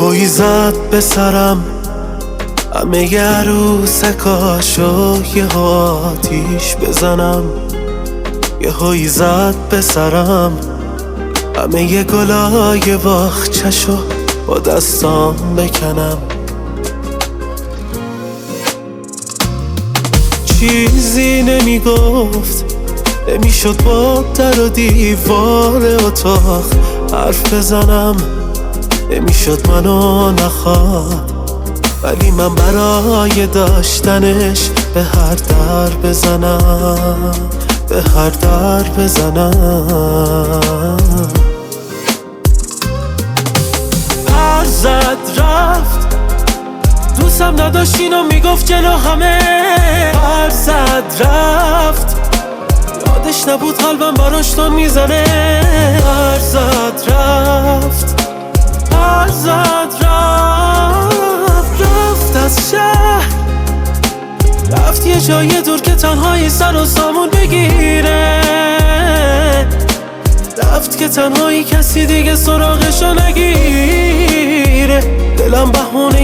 یهویی زد به سرم همه عروسکاشو، یه آتیش بزنم. یهویی زد به سرم همه گلای باغچه‌شو با دستام بکنم. چیزی نمیگفت، نمیشد با در و دیوار اتاق حرف بزنم، نمیشد منو نخواد، ولی من برای داشتنش به هر در بزنم، به هر در بزنم. پر زد رفت، دوستم نداشت اینو میگفت جلو همه. پر زد رفت، یادش نبود قلبم براش تون میزنه. پر زد رفت، پر زد رفت، رفت از شهر، رفت یه جای دور که تنهایی سر و سامون بگیره. رفت که تنهایی کسی دیگه سراغشو نگیره. دلم بهونه